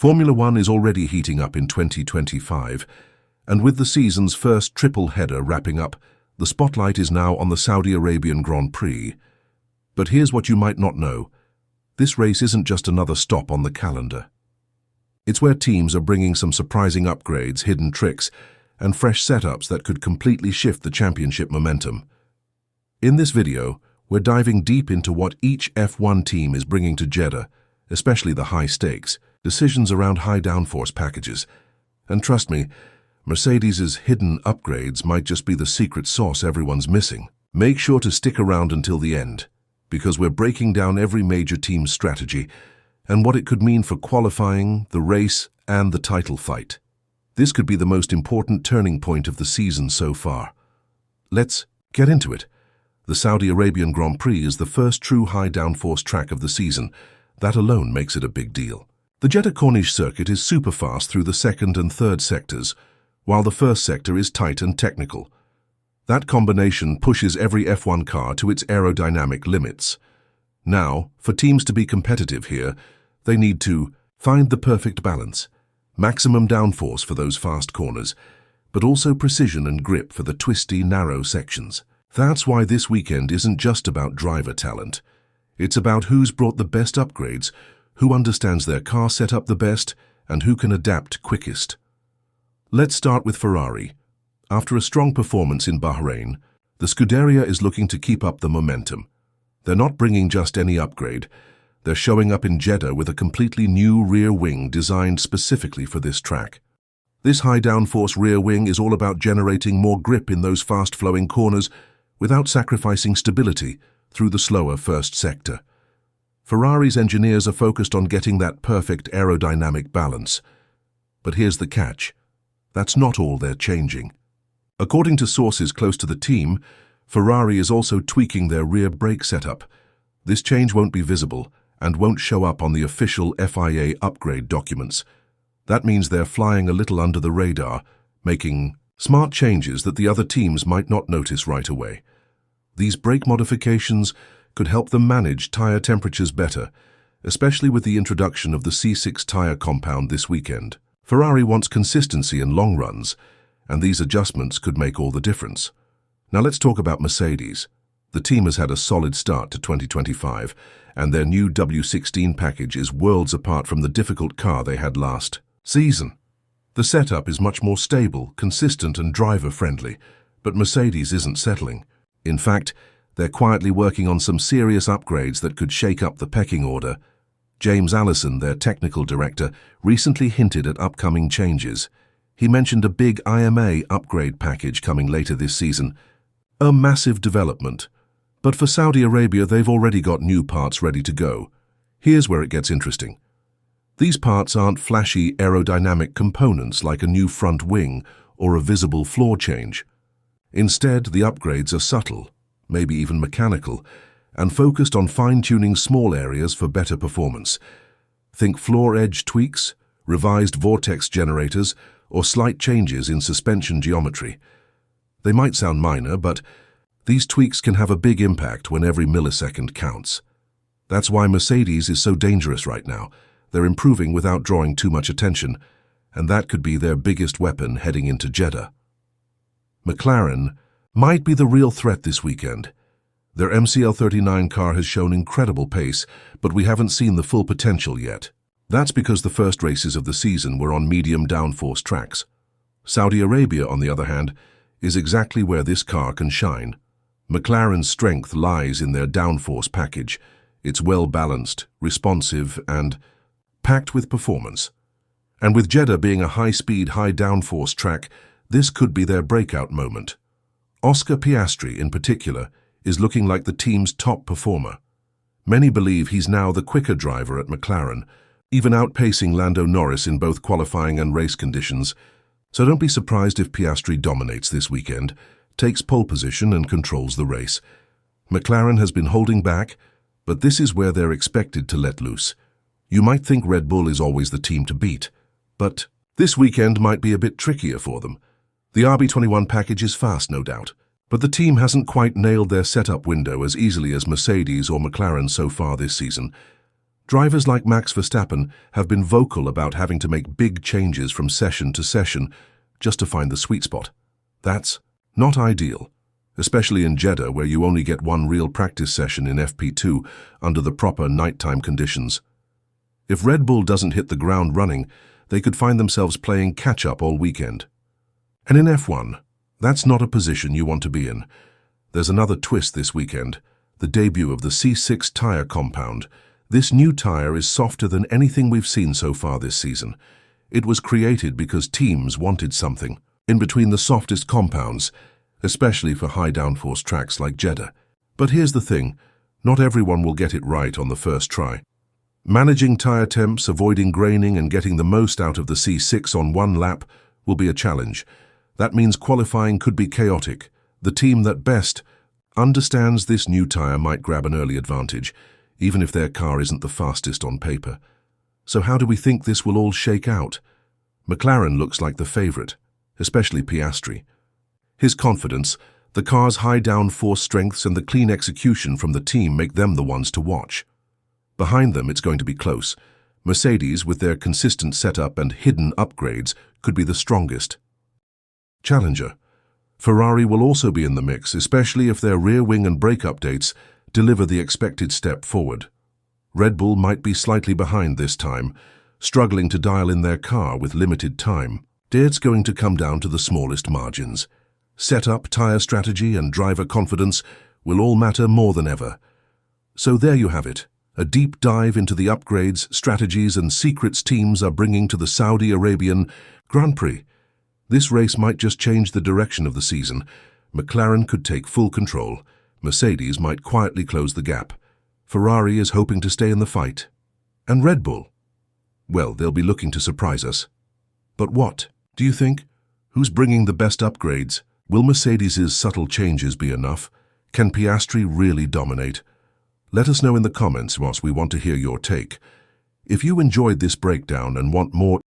Formula One is already heating up in 2025, and with the season's first triple header wrapping up, the spotlight is now on the Saudi Arabian Grand Prix. But here's what you might not know. This race isn't just another stop on the calendar. It's where teams are bringing some surprising upgrades, hidden tricks, and fresh setups that could completely shift the championship momentum. In this video, we're diving deep into what each F1 team is bringing to Jeddah, especially the high stakes, decisions around high downforce packages. And trust me, Mercedes's hidden upgrades might just be the secret sauce everyone's missing. Make sure to stick around until the end, because we're breaking down every major team's strategy and what it could mean for qualifying, the race, and the title fight. This could be the most important turning point of the season so far. Let's get into it. The Saudi Arabian Grand Prix is the first true high downforce track of the season. That alone makes it a big deal. The Jeddah Corniche circuit is super fast through the second and third sectors, while the first sector is tight and technical. That combination pushes every F1 car to its aerodynamic limits. Now, for teams to be competitive here, they need to find the perfect balance, maximum downforce for those fast corners, but also precision and grip for the twisty, narrow sections. That's why this weekend isn't just about driver talent. It's about who's brought the best upgrades, who understands their car setup the best, and who can adapt quickest. Let's start with Ferrari. After a strong performance in Bahrain, the Scuderia is looking to keep up the momentum. They're not bringing just any upgrade. They're showing up in Jeddah with a completely new rear wing designed specifically for this track. This high downforce rear wing is all about generating more grip in those fast-flowing corners without sacrificing stability through the slower first sector. Ferrari's engineers are focused on getting that perfect aerodynamic balance. But here's the catch. That's not all they're changing. According to sources close to the team, Ferrari is also tweaking their rear brake setup. This change won't be visible and won't show up on the official FIA upgrade documents. That means they're flying a little under the radar, making smart changes that the other teams might not notice right away. These brake modifications could help them manage tire temperatures better, especially with the introduction of the C6 tire compound this weekend. Ferrari wants consistency in long runs, and these adjustments could make all the difference. Now let's talk about Mercedes. The team has had a solid start to 2025, and their new W16 package is worlds apart from the difficult car they had last season. The setup is much more stable, consistent, and driver-friendly, but Mercedes isn't settling. In fact, they're quietly working on some serious upgrades that could shake up the pecking order. James Allison, their technical director, recently hinted at upcoming changes. He mentioned a big IMA upgrade package coming later this season. A massive development. But for Saudi Arabia, they've already got new parts ready to go. Here's where it gets interesting. These parts aren't flashy aerodynamic components like a new front wing or a visible floor change. Instead, the upgrades are subtle, maybe even mechanical, and focused on fine-tuning small areas for better performance. Think floor edge tweaks, revised vortex generators, or slight changes in suspension geometry. They might sound minor, but these tweaks can have a big impact when every millisecond counts. That's why Mercedes is so dangerous right now. They're improving without drawing too much attention, and that could be their biggest weapon heading into Jeddah. McLaren might be the real threat this weekend. Their MCL39 car has shown incredible pace, but we haven't seen the full potential yet. That's because the first races of the season were on medium downforce tracks. Saudi Arabia, on the other hand, is exactly where this car can shine. McLaren's strength lies in their downforce package. It's well-balanced, responsive, and packed with performance. And with Jeddah being a high-speed, high-downforce track, this could be their breakout moment. Oscar Piastri, in particular, is looking like the team's top performer. Many believe he's now the quicker driver at McLaren, even outpacing Lando Norris in both qualifying and race conditions. So don't be surprised if Piastri dominates this weekend, takes pole position and controls the race. McLaren has been holding back, but this is where they're expected to let loose. You might think Red Bull is always the team to beat, but this weekend might be a bit trickier for them. The RB21 package is fast, no doubt, but the team hasn't quite nailed their setup window as easily as Mercedes or McLaren so far this season. Drivers like Max Verstappen have been vocal about having to make big changes from session to session just to find the sweet spot. That's not ideal, especially in Jeddah where you only get one real practice session in FP2 under the proper nighttime conditions. If Red Bull doesn't hit the ground running, they could find themselves playing catch-up all weekend. And in F1, that's not a position you want to be in. There's another twist this weekend, the debut of the C6 tyre compound. This new tyre is softer than anything we've seen so far this season. It was created because teams wanted something in between the softest compounds, especially for high downforce tracks like Jeddah. But here's the thing, not everyone will get it right on the first try. Managing tyre temps, avoiding graining and getting the most out of the C6 on one lap will be a challenge. That means qualifying could be chaotic. The team that best understands this new tyre might grab an early advantage, even if their car isn't the fastest on paper. So how do we think this will all shake out? McLaren looks like the favourite, especially Piastri. His confidence, the car's high downforce strengths and the clean execution from the team make them the ones to watch. Behind them, it's going to be close. Mercedes, with their consistent setup and hidden upgrades, could be the strongest challenger. Ferrari will also be in the mix, especially if their rear wing and brake updates deliver the expected step forward. Red Bull might be slightly behind this time, struggling to dial in their car with limited time. It's going to come down to the smallest margins. Setup, tyre strategy and driver confidence will all matter more than ever. So there you have it. A deep dive into the upgrades, strategies and secrets teams are bringing to the Saudi Arabian Grand Prix. This race might just change the direction of the season. McLaren could take full control. Mercedes might quietly close the gap. Ferrari is hoping to stay in the fight. And Red Bull? Well, they'll be looking to surprise us. But what, do you think? Who's bringing the best upgrades? Will Mercedes' subtle changes be enough? Can Piastri really dominate? Let us know in the comments whilst we want to hear your take. If you enjoyed this breakdown and want more